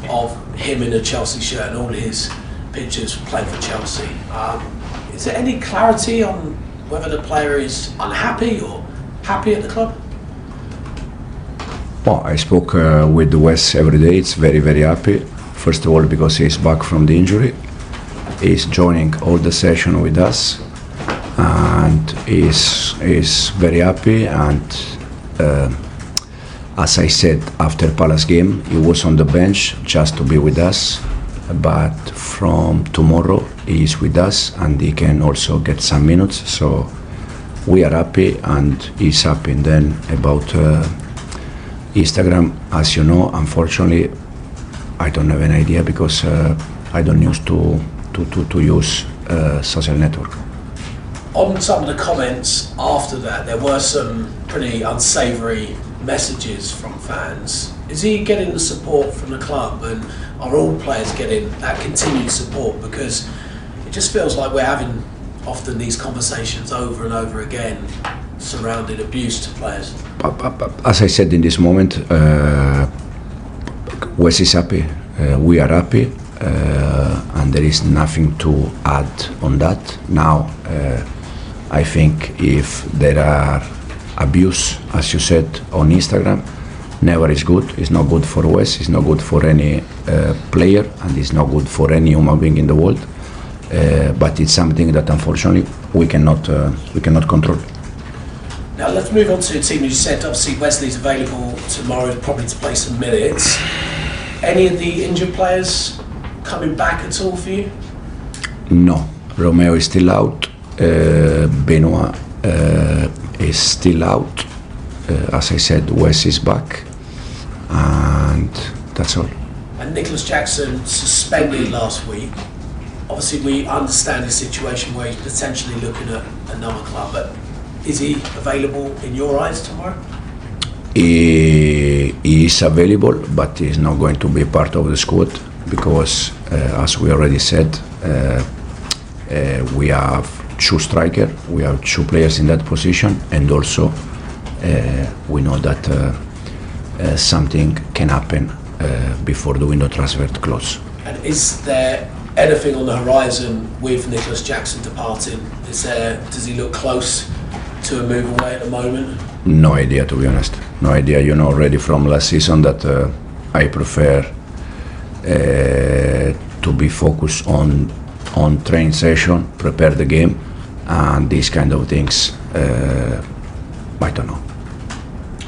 of him in a Chelsea shirt and all his pictures playing for Chelsea. Is there any clarity on whether the player is unhappy or happy at the club? Well, I spoke with Wes every day. It's very, very happy. First of all, because he's back from the injury. He's joining all the session with us, and he's very happy. And as I said, after Palace game, he was on the bench just to be with us. But from tomorrow, he is with us, and he can also get some minutes. So we are happy, and he's happy. And then about Instagram, as you know, unfortunately, I don't have an idea because I don't used to use social network. On some of the comments after that, there were some pretty unsavoury messages from fans. Is he getting the support from the club, and are all players getting that continued support? Because it just feels like we're having often these conversations over and over again surrounding abuse to players. As I said in this moment, Wes is happy, we are happy, and there is nothing to add on that. Now, I think if there are abuse, as you said, on Instagram, never is good. It's not good for Wes, it's not good for any player, and it's not good for any human being in the world. But it's something that unfortunately we cannot control. Now let's move on to the team. As you said, obviously Wesley's available tomorrow, probably to play some minutes. Any of the injured players coming back at all for you? No, Romeo is still out. Benoit is still out. As I said, Wes is back, and that's all. And Nicolas Jackson suspended last week. Obviously, we understand the situation where he's potentially looking at another club, but is he available in your eyes tomorrow? He is available, but he's not going to be part of the squad because, as we already said, we have two strikers, we have two players in that position, and also we know that something can happen before the window transfer close. And is there anything on the horizon with Nicolas Jackson departing? Does he look close to a move away at the moment? No idea, to be honest. No idea. You know already from last season that I prefer to be focused on training session, prepare the game, and these kind of things. I don't know.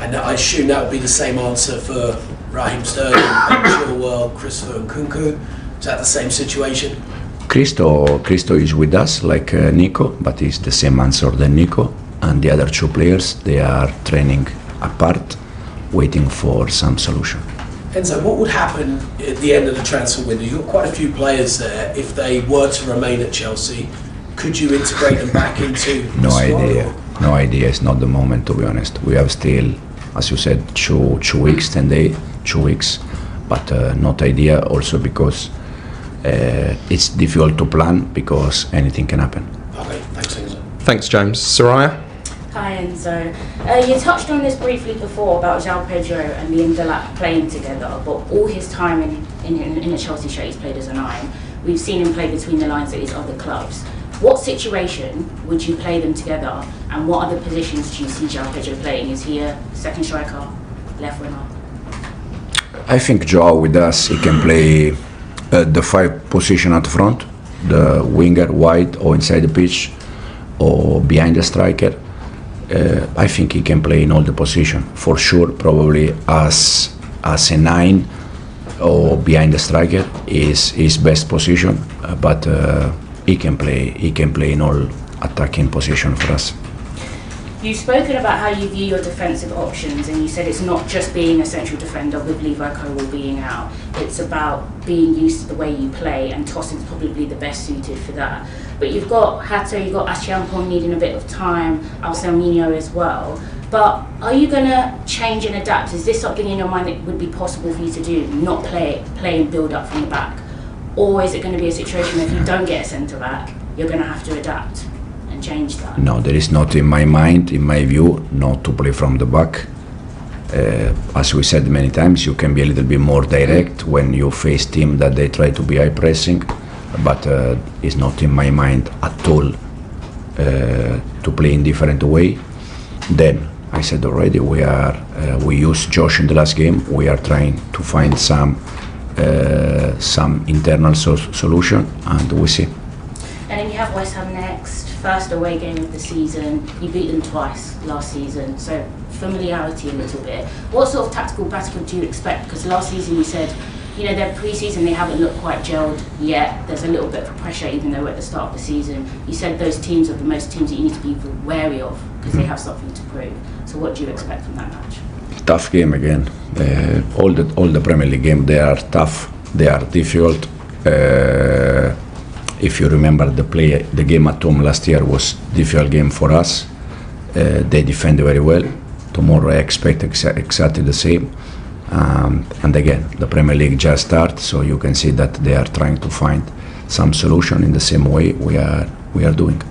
And I assume that would be the same answer for Raheem Sterling, Chilwell, Christopher Nkunku. Is that the same situation? Christo is with us, like Nico, but it's the same answer than Nico. And the other two players, they are training apart, waiting for some solution. Enzo, what would happen at the end of the transfer window? You've got quite a few players there. If they were to remain at Chelsea, could you integrate them back into the squad? No idea. It's not the moment, to be honest. We have still, as you said, 2 weeks, 10 days, 2 weeks, but not idea. Also because it's difficult to plan because anything can happen. Okay, thanks, Enzo. Thanks, James. Soraya? Hi Enzo. You touched on this briefly before about João Pedro and Leandro playing together, but all his time in a Chelsea shirt he's played as a 9. We've seen him play between the lines at his other clubs. What situation would you play them together, and what other positions do you see João Pedro playing? Is he a second striker, left winger? I think João with us, he can play the 5 position at front, the winger, wide or inside the pitch, or behind the striker. I think he can play in all the position for sure. Probably as a 9 or behind the striker is his best position, but he can play in all attacking position for us. You've spoken about how you view your defensive options, and you said it's not just being a central defender with Levi Colwill being out. It's about being used to the way you play, and Tosin's probably the best suited for that. But you've got Hato, you've got Achiampong needing a bit of time, Alcelminho as well. But are you going to change and adapt? Is this something in your mind that would be possible for you to do, not play and build up from the back? Or is it going to be a situation where if you don't get a centre-back, you're going to have to adapt and change that? No, there is not in my mind, in my view, not to play from the back. As we said many times, you can be a little bit more direct when you face team that they try to be high pressing, but it's not in my mind at all to play in different way. Then I said already we used Josh in the last game. We are trying to find some internal solution, and we see. And then you have West Ham next, first away game of the season. You beat them twice last season, so familiarity a little bit. What sort of tactical battle do you expect? Because last season you said, their pre-season, they haven't looked quite gelled yet. There's a little bit of pressure, even though we're at the start of the season. You said those teams are the most teams that you need to be wary of because they have something to prove. So what do you expect from that match? Tough game again. All the Premier League games, they are tough. They are difficult. If you remember the game at home last year was difficult game for us. They defend very well. Tomorrow I expect exactly the same. And again, the Premier League just started, so you can see that they are trying to find some solution in the same way we are doing.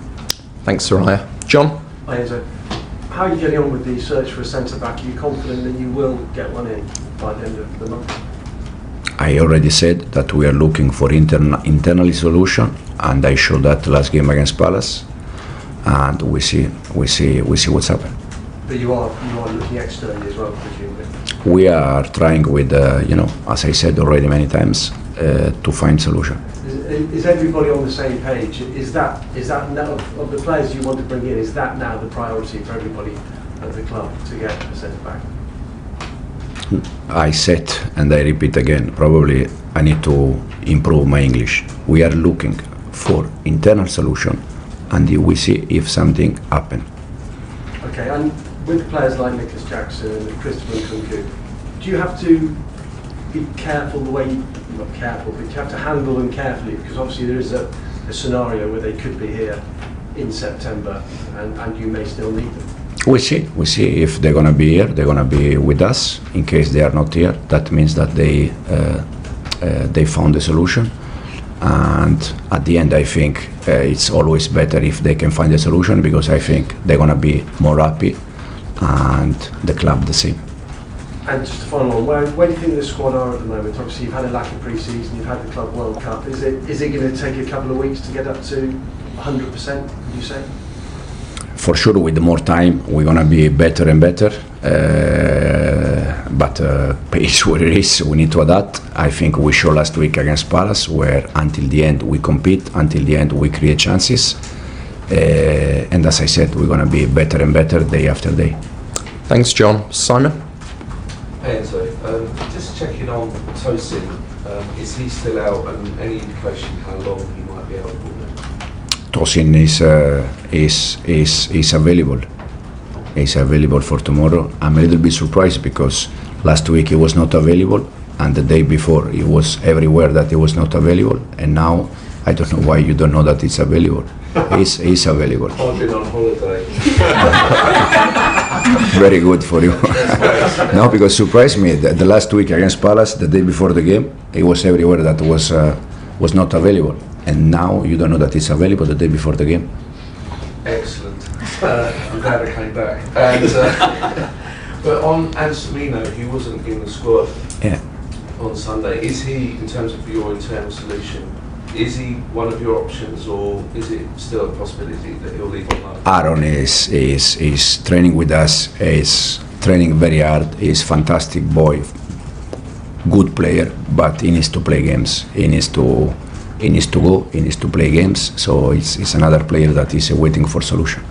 Thanks, Soraya. John? Hi, Enzo. How are you getting on with the search for a centre-back? Are you confident that you will get one in by the end of the month? I already said that we are looking for internally solution, and I showed that last game against Palace, and we see what's happened. But you are looking externally as well, presumably. We are trying with, as I said already many times, to find solution. Is everybody on the same page? Is that now, of the players you want to bring in? Is that now the priority for everybody at the club to get a centre back? I said, and I repeat again, probably I need to improve my English. We are looking for internal solution, and we see if something happen. Okay, and with players like Nicolas Jackson and Christopher Nkunku, do you have to be careful the way not careful, but you have to handle them carefully, because obviously there is a scenario where they could be here in September and you may still need them. We see if they're gonna be here, they're gonna be with us. In case they are not here, that means that they found a solution. And at the end, I think it's always better if they can find a solution, because I think they're gonna be more happy, and the club the same. And just to follow on, where do you think the squad are at the moment? Obviously, you've had a lack of pre-season, you've had the Club World Cup. Is it going to take a couple of weeks to get up to 100%, would you say? For sure, with more time, we're going to be better and better. But pace where it is, we need to adapt. I think we showed last week against Palace, where until the end we compete, until the end we create chances. And as I said, we're going to be better and better day after day. Thanks, John. Simon? Hey Enzo, just checking on Tosin, is he still out, and any indication how long he might be out for? Tosin is available. He's available for tomorrow. I'm a little bit surprised because last week he was not available, and the day before he was everywhere that he was not available, and now I don't know why you don't know that it's available. He's available. I've been on holiday. Very good for you. No, because surprised me the last week against Palace, the day before the game, he was everywhere that was not available, and now you don't know that it's available the day before the game. Excellent. I'm glad I came back. And, but on Anselmino, he wasn't in the squad on Sunday. Is he, in terms of your internal solution, is he one of your options, or is it still a possibility that he'll leave on loan? Aaron is training with us. He's training very hard. He's a fantastic boy, good player, but he needs to play games. He needs to go. He needs to play games. So it's another player that is waiting for solution.